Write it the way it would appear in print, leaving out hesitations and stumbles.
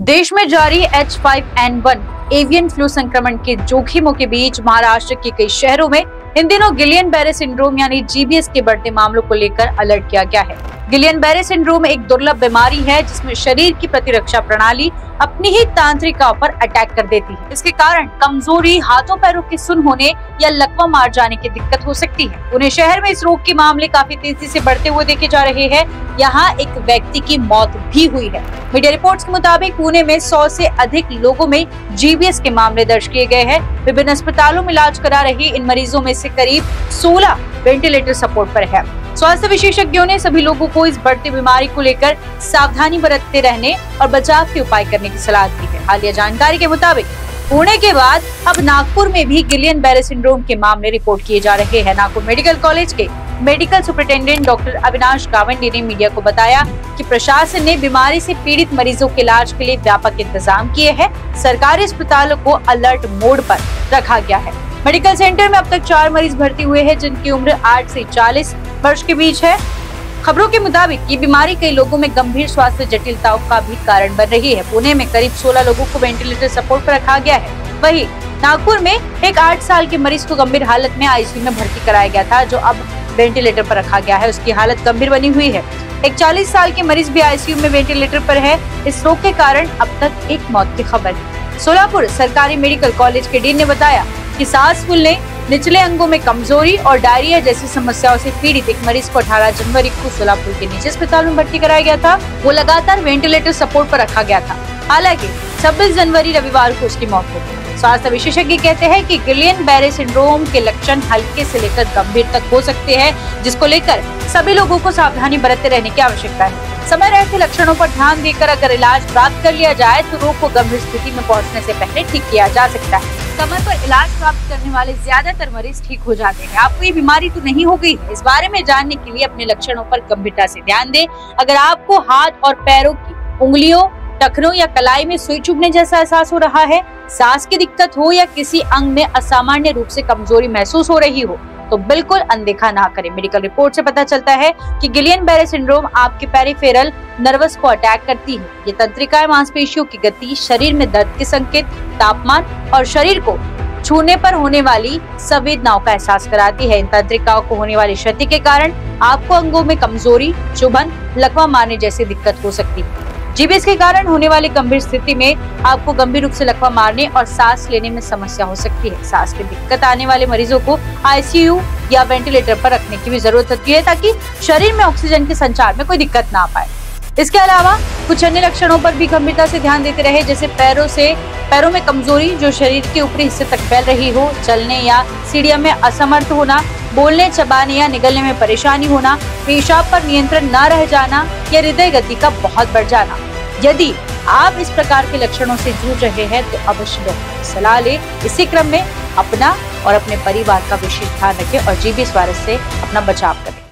देश में जारी H5N1 एवियन फ्लू संक्रमण के जोखिमों के बीच महाराष्ट्र के कई शहरों में इन दिनों गिलियन-बेरे सिंड्रोम यानी GBS के बढ़ते मामलों को लेकर अलर्ट किया गया है। गिलियन-बेरे सिंड्रोम एक दुर्लभ बीमारी है जिसमें शरीर की प्रतिरक्षा प्रणाली अपनी ही तांत्रिकाओं पर अटैक कर देती है। इसके कारण कमजोरी, हाथों पैरों के सुन्न होने या लकवा मार जाने की दिक्कत हो सकती है। पुणे शहर में इस रोग के मामले काफी तेजी से बढ़ते हुए देखे जा रहे हैं। यहाँ एक व्यक्ति की मौत भी हुई है। मीडिया रिपोर्ट्स के मुताबिक पुणे में 100 से अधिक लोगों में GBS के मामले दर्ज किए गए हैं। विभिन्न अस्पतालों में इलाज करा रहे इन मरीजों में से करीब 16 वेंटिलेटर सपोर्ट पर है। स्वास्थ्य विशेषज्ञों ने सभी लोगों को इस बढ़ती बीमारी को लेकर सावधानी बरतते रहने और बचाव के उपाय करने की सलाह दी है। हालिया जानकारी के मुताबिक पुणे के बाद अब नागपुर में भी गिलियन-बेरे सिंड्रोम के मामले रिपोर्ट किए जा रहे हैं। नागपुर मेडिकल कॉलेज के मेडिकल सुपरिटेंडेंट डॉक्टर अविनाश गावंडी ने मीडिया को बताया कि प्रशासन ने बीमारी से पीड़ित मरीजों के इलाज के लिए व्यापक इंतजाम किए हैं। सरकारी अस्पतालों को अलर्ट मोड पर रखा गया है। मेडिकल सेंटर में अब तक 4 मरीज भर्ती हुए हैं जिनकी उम्र 8 से 40 वर्ष के बीच है। खबरों के मुताबिक ये बीमारी कई लोगों में गंभीर स्वास्थ्य जटिलताओं का भी कारण बन रही है। पुणे में करीब 16 लोगों को वेंटिलेटर सपोर्ट पर रखा गया है। वहीं नागपुर में एक 8 साल के मरीज को गंभीर हालत में ICU में भर्ती कराया गया था, जो अब वेंटिलेटर पर रखा गया है। उसकी हालत गंभीर बनी हुई है। एक 40 साल के मरीज भी ICU में वेंटिलेटर पर है। इस रोग के कारण अब तक एक मौत की खबर है। सोलापुर सरकारी मेडिकल कॉलेज के डीन ने बताया कि सांस फूलने, निचले अंगों में कमजोरी और डायरिया जैसी समस्याओं से पीड़ित एक मरीज को 18 जनवरी को सोलापुर के निजी अस्पताल में भर्ती कराया गया था। वो लगातार वेंटिलेटर सपोर्ट पर रखा गया था। हालांकि 26 जनवरी रविवार को उसकी मौत हो गई। स्वास्थ्य विशेषज्ञ कहते हैं कि गिलियन-बेरे सिंड्रोम के लक्षण हल्के से लेकर गंभीर तक हो सकते हैं, जिसको लेकर सभी लोगों को सावधानी बरतते रहने की आवश्यकता है। समय रहते लक्षणों पर ध्यान देकर अगर इलाज प्राप्त कर लिया जाए तो रोग को गंभीर स्थिति में पहुंचने से पहले ठीक किया जा सकता है। समय पर इलाज प्राप्त करने वाले ज्यादातर मरीज ठीक हो जाते हैं। आपको ये बीमारी तो नहीं हो गई? इस बारे में जानने के लिए अपने लक्षणों पर गंभीरता से ध्यान दें। अगर आपको हाथ और पैरों की उंगलियों, टखनों या कलाई में सुई चुभने जैसा एहसास हो रहा है, सांस की दिक्कत हो या किसी अंग में असामान्य रूप से कमजोरी महसूस हो रही हो, तो बिल्कुल अनदेखा ना करें। मेडिकल रिपोर्ट से पता चलता है कि गिलियन-बेरे सिंड्रोम आपके पेरिफेरल नर्वस को अटैक करती है। ये तंत्रिकाएं मांसपेशियों की गति, शरीर में दर्द के संकेत, तापमान और शरीर को छूने पर होने वाली संवेदनाओं का एहसास कराती है। इन तंत्रिकाओं को होने वाली क्षति के कारण आपको अंगों में कमजोरी, चुभन, लकवा मारने जैसी दिक्कत हो सकती है। GBS के कारण होने वाली गंभीर स्थिति में आपको गंभीर रूप से लकवा मारने और सांस लेने में समस्या हो सकती है। सांस की दिक्कत आने वाले मरीजों को ICU या वेंटिलेटर पर रखने की भी जरूरत होती है ताकि शरीर में ऑक्सीजन के संचार में कोई दिक्कत ना पाए। इसके अलावा कुछ अन्य लक्षणों पर भी गंभीरता से ध्यान देते रहे, जैसे पैरों में कमजोरी जो शरीर के ऊपरी हिस्से तक फैल रही हो, चलने या सीढ़ियों में असमर्थ होना, बोलने, चबाने या निगलने में परेशानी होना, पेशाब पर नियंत्रण न रह जाना या हृदय गति का बहुत बढ़ जाना। यदि आप इस प्रकार के लक्षणों से जूझ रहे हैं तो अवश्य डॉक्टर की सलाह लें। इसी क्रम में अपना और अपने परिवार का विशेष ध्यान रखें और GBS वायरस से अपना बचाव करें।